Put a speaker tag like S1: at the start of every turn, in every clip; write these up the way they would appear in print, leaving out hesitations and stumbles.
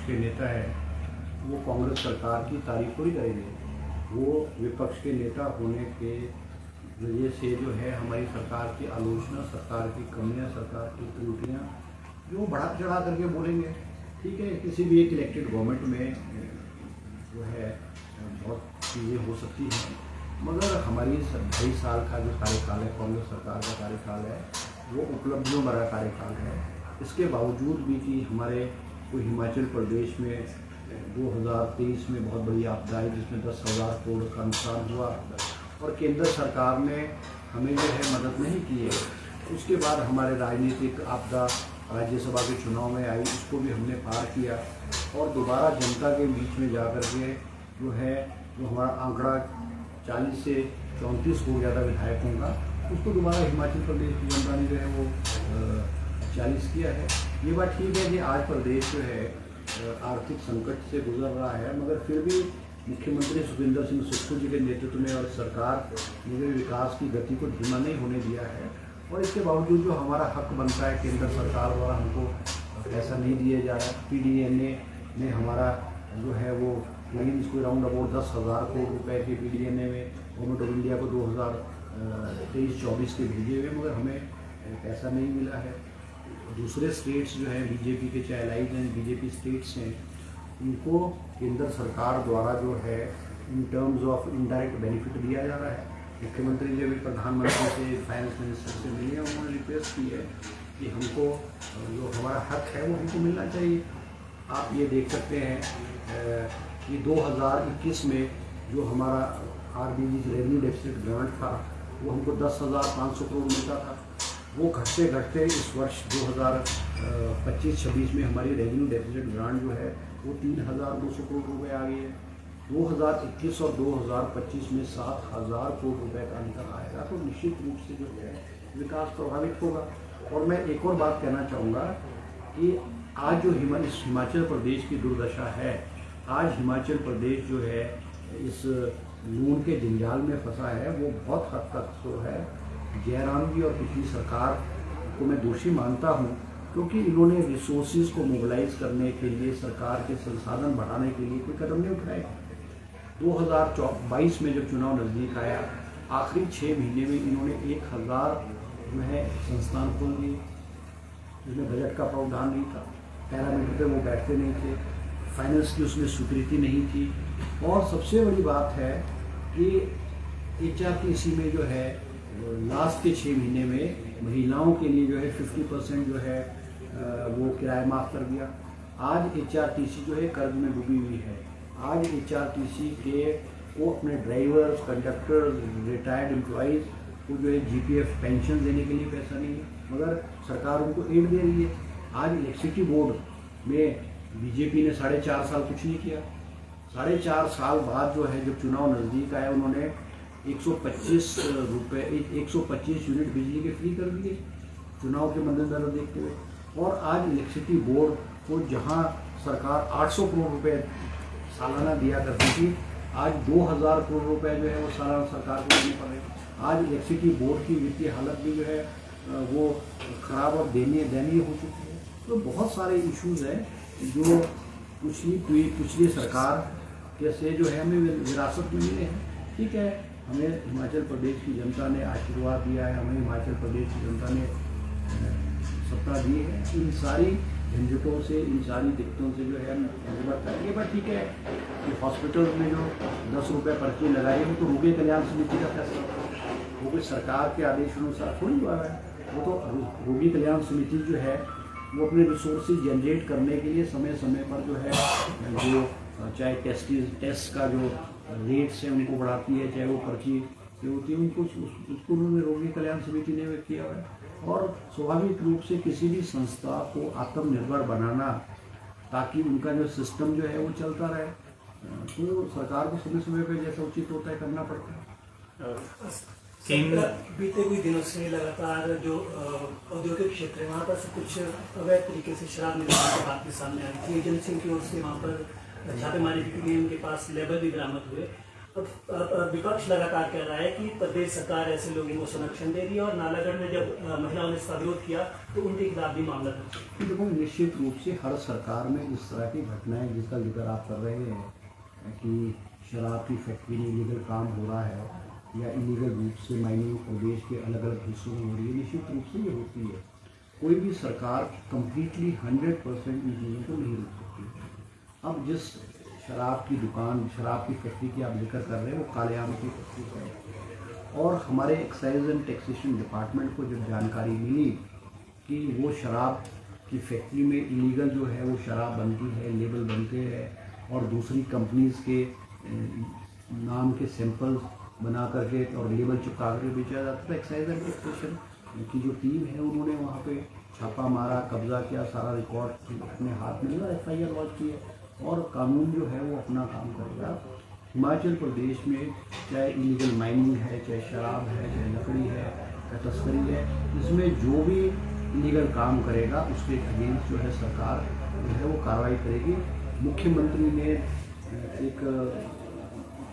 S1: के नेता है वो कांग्रेस सरकार की तारीफ थोड़ी करेंगे। वो विपक्ष के नेता होने के वजह से जो है हमारी सरकार की आलोचना, सरकार की कमियां, सरकार की त्रुटियां जो बढ़ा चढ़ा करके बोलेंगे। ठीक है, किसी भी एक इलेक्टेड गवर्नमेंट में जो है बहुत चीज़ें हो सकती हैं, मगर हमारी 2.5 साल का जो कार्यकाल है, कांग्रेस सरकार का कार्यकाल है, वो उपलब्धियों भरा कार्यकाल है। इसके बावजूद भी कि हमारे कोई हिमाचल प्रदेश में 2023 में बहुत बड़ी आपदा आई जिसमें 10,000 करोड़ का नुकसान हुआ और केंद्र सरकार ने हमें जो है मदद नहीं की है। उसके बाद हमारे राजनीतिक आपदा राज्यसभा के चुनाव में आई, उसको भी हमने पार किया और दोबारा जनता के बीच में जा कर के जो हमारा आंकड़ा 40 से 34 को ज़्यादा विधायकों का, उसको दोबारा हिमाचल प्रदेश की जनता ने जो है वो 40 किया है। ये बात ठीक है कि आज प्रदेश जो है आर्थिक संकट से गुजर रहा है, मगर फिर भी मुख्यमंत्री सुखविंदर सिंह सुक्खू जी के नेतृत्व में और सरकार ने विकास की गति को धीमा नहीं होने दिया है। और इसके बावजूद जो हमारा हक बनता है केंद्र सरकार द्वारा हमको पैसा नहीं दिया जा रहा है। PDNA ने हमारा जो है वो क्लेम्स को अराउंड अबाउट 10,000 करोड़ रुपए के PDNA में गवर्नमेंट ऑफ इंडिया को 2023-24 के भेजे हुए, मगर हमें पैसा नहीं मिला है। दूसरे स्टेट्स जो हैं बीजेपी के, चाहे अलाइड हैं बीजेपी स्टेट्स हैं, उनको केंद्र सरकार द्वारा जो है in terms of indirect benefit दिया जा रहा है। मुख्यमंत्री जी भी प्रधानमंत्री से, फाइनेंस मिनिस्टर से मिले, उन्होंने रिक्वेस्ट की है कि हमको जो हमारा हक है वो हमको मिलना चाहिए। आप ये देख सकते हैं कि 2021 में जो हमारा RBG रेवेन्यू डेफिसिट ग्रांट था वो हमको 10,500 करोड़ मिलता था। वो घटते घटते इस वर्ष 2025-26 में हमारी रेवेन्यू डेफिसिट ग्रांट जो है वो 3,200 करोड़ रुपए आ गई है। 2021 और 2025 में 7,000 करोड़ रुपए का अंतर आएगा, तो निश्चित रूप से जो है विकास प्रभावित होगा। और मैं एक और बात कहना चाहूँगा कि आज जो हिमाचल प्रदेश की दुर्दशा है, आज हिमाचल प्रदेश जो है इस लूण के जंजाल में फंसा है, वो बहुत हद तक तो है जयराम जी और पिछली सरकार को मैं दोषी मानता हूँ, क्योंकि इन्होंने रिसोर्सेज को मोबिलाइज करने के लिए, सरकार के संसाधन बढ़ाने के लिए कोई कदम नहीं उठाए। 2022 में जब चुनाव नज़दीक आया, आखिरी 6 महीने में इन्होंने 1,000 जो है संस्थान खोल दिए, जिसमें बजट का प्रावधान नहीं था, पैरामीटर पे वो बैठते नहीं थे, फाइनेंस की उसमें स्वीकृति नहीं थी। और सबसे बड़ी बात है कि HRTC में जो है लास्ट के 6 महीने में महिलाओं के लिए जो है 50% जो है वो किराया माफ़ कर दिया। आज HRTC जो है कर्ज में डूबी हुई है। आज HRTC के वो अपने ड्राइवर्स, कंडक्टर्स, रिटायर्ड एम्प्लॉइज़ को जो है GPF पेंशन देने के लिए पैसा नहीं है, मगर सरकार उनको एड दे रही है। आज इलेक्ट्रिसिटी बोर्ड में बीजेपी ने 4.5 साल कुछ नहीं किया। 4.5 साल बाद जो है जब चुनाव नज़दीक आया, उन्होंने 125 यूनिट बिजली के फ्री कर दिए चुनाव के मद्देनजर देखते हुए। और आज इलेक्ट्रिसिटी बोर्ड को जहां सरकार 800 करोड़ रुपए सालाना दिया करती थी, आज 2,000 करोड़ रुपए जो है वो सालाना सरकार को देने पड़ रहे। आज इलेक्ट्रिसिटी बोर्ड की वित्तीय हालत भी जो है वो खराब और दयनीय हो चुकी है। तो बहुत सारे इश्यूज़ हैं जो पिछली सरकार के से जो है हमें विरासत में मिले हैं। ठीक है, हमें हिमाचल प्रदेश की जनता ने आशीर्वाद दिया है, हमें हिमाचल प्रदेश की जनता ने सत्ता दी है। इन सारी झंझटों से, इन सारी दिक्कतों से जो है निवृत्त करेंगे। बट ठीक है कि हॉस्पिटल में जो 10 रुपये पर्ची लगाई वो तो रोगी कल्याण समिति का फैसला था, वो कोई सरकार के आदेश अनुसार थोड़ी हुआ है। वो तो रोगी कल्याण समिति जो है वो अपने रिसोर्सेज जनरेट करने के लिए समय समय पर जो है जो चाहे टेस्ट का जो रेट्स हैं उनको बढ़ाती है, चाहे वो पर्ची जो होती है उनको उसको उन्होंने रोगी कल्याण समिति ने किया हुआ है। और स्वाभाविक रूप से किसी भी संस्था को आत्मनिर्भर बनाना, ताकि उनका जो सिस्टम जो है वो चलता रहे, तो सरकार को समय समय पर जैसा उचित होता है करना पड़ता है।
S2: बीते कुछ दिनों से लगातार जो औद्योगिक क्षेत्र है वहाँ पर से कुछ अवैध तरीके से शराब निर्माण की बात भी सामने आई थी। एजेंसी की ओर से वहाँ पर छापेमारी की गई, उनके पास लेबल भी बरामद हुए। अब विपक्ष लगातार कह रहा है कि प्रदेश सरकार ऐसे लोगों को संरक्षण दे रही है और नालागढ़ में जब महिलाओं ने इसका विरोध किया तो उनके खिलाफ भी मामला दर्ज किया।
S1: देखो, निश्चित रूप से हर सरकार में इस तरह की घटनाएं जिसका जिक्र आप कर रहे हैं कि शराब की फैक्ट्री में इलीगल काम हो रहा है या इलीगल रूप से माइनिंग प्रदेश के अलग अलग हिस्सों में हो रही है, निश्चित रूप से ये होती है। कोई भी सरकार कम्प्लीटली 100% इन चीज़ों को नहीं रोक सकती। अब जिस शराब की दुकान, शराब की फैक्ट्री की आप जिक्र कर रहे हैं, वो कालेआम की फैक्ट्री है और हमारे एक्साइज एंड टैक्सेशन डिपार्टमेंट को जब जानकारी मिली कि वो शराब की फैक्ट्री में इलीगल जो है वो शराब बनती है, लेबल बनते हैं और दूसरी कंपनीज़ के नाम के सैंपल्स बना करके और लेबल चिपका करके बेचा जाता था, एक्साइज एंड टैक्सेशन की जो टीम है उन्होंने वहाँ पे छापा मारा, कब्जा किया, सारा रिकॉर्ड अपने हाथ में लिया, FIR लॉन्च की और कानून जो है वो अपना काम करेगा। हिमाचल प्रदेश में चाहे इलीगल माइनिंग है, चाहे शराब है, चाहे लकड़ी है, चाहे तस्करी है, इसमें जो भी इलीगल काम करेगा उसके अगेंस्ट जो है सरकार जो है वो कार्रवाई करेगी। मुख्यमंत्री ने एक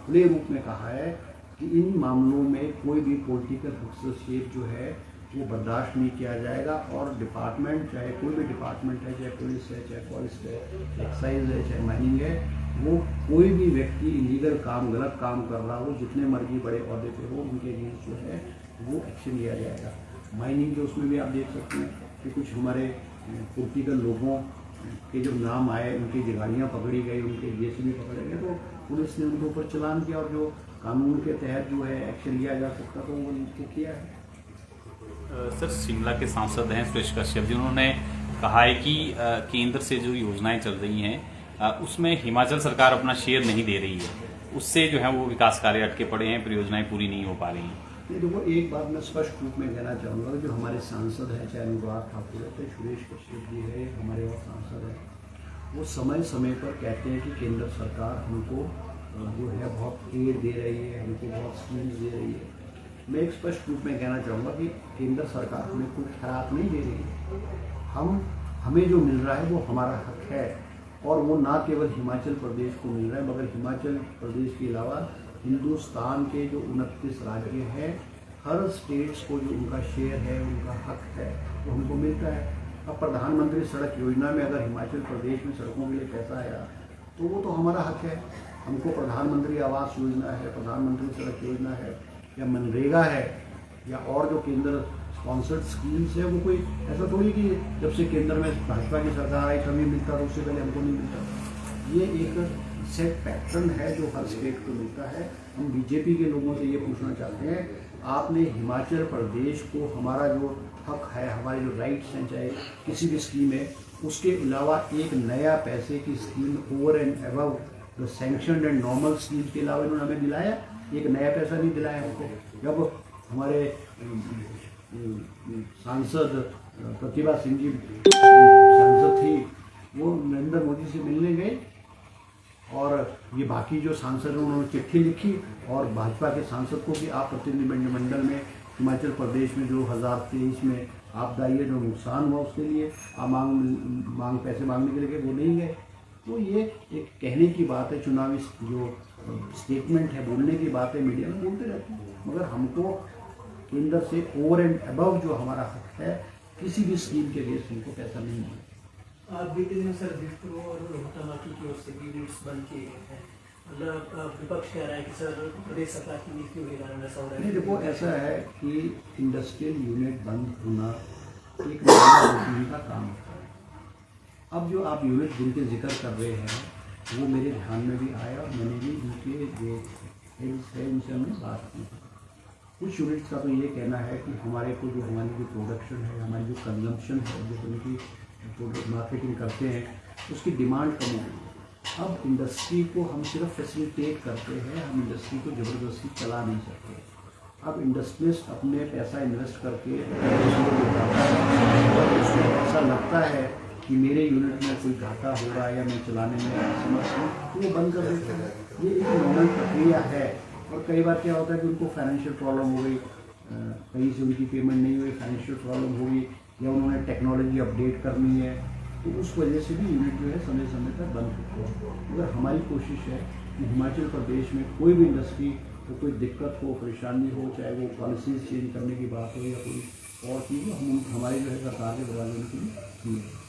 S1: खुले रूप में कहा है कि इन मामलों में कोई भी पॉलिटिकल हस्तक्षेप जो है वो बर्दाश्त नहीं किया जाएगा और डिपार्टमेंट, चाहे कोई भी डिपार्टमेंट है, चाहे पुलिस है, चाहे फॉरेस्ट है, एक्साइज है, चाहे माइनिंग है, वो कोई भी व्यक्ति इलीगल काम, गलत काम कर रहा हो, जितने मर्जी बड़े ओहदे पे हो, उनके अगेंस्ट जो है वो एक्शन लिया जाएगा। माइनिंग के उसमें भी आप देख सकते हैं कि कुछ हमारे पॉलिटिकल लोगों के जब नाम आए, उनकी गाड़ियाँ पकड़ी गई, उनके JCB पकड़े गए, तो पुलिस ने उनके ऊपर चालान किया और जो कानून के तहत जो है एक्शन लिया जा सकता तो वो उनको किया है।
S3: सर, शिमला के सांसद हैं सुरेश कश्यप जी, उन्होंने कहा है कि केंद्र से जो योजनाएं चल रही हैं उसमें हिमाचल सरकार अपना शेयर नहीं दे रही है, उससे जो है वो विकास कार्य अटके पड़े हैं, परियोजनाएं पूरी नहीं हो पा रही हैं।
S1: देखो, एक बात मैं स्पष्ट रूप में कहना चाहूँगा, जो हमारे सांसद हैं, चाहे अनुराग ठाकुर है, चाहे सुरेश कश्यप जी है, हमारे और सांसद हैं, वो समय समय पर कहते हैं कि केंद्र सरकार हमको जो है बहुत एड दे रही है, हमको बहुत स्कीम्स दे रही है। मैं एक स्पष्ट रूप में कहना चाहूँगा कि केंद्र सरकार हमें कोई खैरात नहीं दे रही है। हमें जो मिल रहा है वो हमारा हक है और वो ना केवल हिमाचल प्रदेश को मिल रहा है, मगर हिमाचल प्रदेश के अलावा हिंदुस्तान के जो 29 राज्य हैं, हर स्टेट्स को जो उनका शेयर है, उनका हक है, वो हमको मिलता है। अब प्रधानमंत्री सड़क योजना में अगर हिमाचल प्रदेश में सड़कों के लिए पैसा आया तो वो तो हमारा हक है। हमको प्रधानमंत्री आवास योजना है, प्रधानमंत्री सड़क योजना है, या मनरेगा है, या और जो केंद्र स्पॉन्सर्ड स्कीम्स है, वो कोई ऐसा थोड़ी कि जब से केंद्र में भाजपा की सरकार आई तभी मिलता था, उससे पहले हमको नहीं मिलता। ये एक सेट पैटर्न है जो हर स्टेट को मिलता है। हम बीजेपी के लोगों से ये पूछना चाहते हैं, आपने हिमाचल प्रदेश को हमारा जो हक है, हमारे जो राइट्स हैं, चाहे किसी भी स्कीम है, उसके अलावा एक नया पैसे की scheme over and above the sanctioned and normal scheme के अलावा इन्होंने हमें दिलाया, एक नया पैसा नहीं दिलाया हमको। जब हमारे सांसद प्रतिभा सिंह जी सांसद थी, वो नरेंद्र मोदी से मिलने गए और ये बाकी जो सांसद हैं उन्होंने चिट्ठी लिखी और भाजपा के सांसद को कि आप प्रतिनिधिमंडल में हिमाचल प्रदेश में जो 2023 में आपदा आई है, जो नुकसान हुआ उसके लिए आप पैसे मांगने के लिए वो नहीं गए। तो ये एक कहने की बात है, चुनावी जो स्टेटमेंट है, बोलने की बात है, मीडिया में बोलते रहते हैं, मगर हमको केंद्र से ओवर एंड अबव जो हमारा हक है, किसी भी स्कीम के लिए हमको पैसा नहीं है।
S2: बीते दिन सर विप्रो और तमाकी की ओर से भी यूनिट्स बंद किए गए हैं, मतलब विपक्ष कह रहा है कि सर प्रदेश सरकार की नीतियों के कारण ऐसा हो रहा है।
S1: नहीं, देखो, ऐसा है कि इंडस्ट्रियल यूनिट बंद होना एक रूटीन का काम होता है। अब जो आप यूनिट जिनके जिक्र कर रहे हैं वो मेरे ध्यान में भी आया और मैंने भी उनके जो हेड्स है उनसे हमने बात की। कुछ यूनिट्स का तो ये कहना है कि हमारे को जो हमारी जो प्रोडक्शन है, हमारी जो कंजम्पशन है, जो उनकी मार्केटिंग करते हैं, उसकी डिमांड कम हो गई है। अब इंडस्ट्री को हम सिर्फ फैसिलिटेट करते हैं, हम इंडस्ट्री को ज़बरदस्ती चला नहीं सकते। अब इंडस्ट्रियलिस्ट अपने पैसा इन्वेस्ट करके उसको ऐसा लगता है कि मेरे यूनिट में कोई घाटा हो रहा है या मैं चलाने में असमर्थ हूँ, तो वो बंद कर देते हैं। ये एक नॉर्मल प्रक्रिया है। और कई बार क्या होता है कि उनको फाइनेंशियल प्रॉब्लम हो गई, कहीं से उनकी पेमेंट नहीं हुई, फाइनेंशियल प्रॉब्लम हो गई, या उन्होंने टेक्नोलॉजी अपडेट करनी है, तो उस वजह से भी यूनिट जो है समय समय पर बंद होती है। मगर हमारी कोशिश है कि हिमाचल प्रदेश में कोई भी इंडस्ट्री को कोई दिक्कत हो, परेशानी हो, चाहे वो पॉलिसीज चेंज करने की बात हो या कोई और चीज़ हो, हम हमारे जो है सरकार के दरवाजे के लिए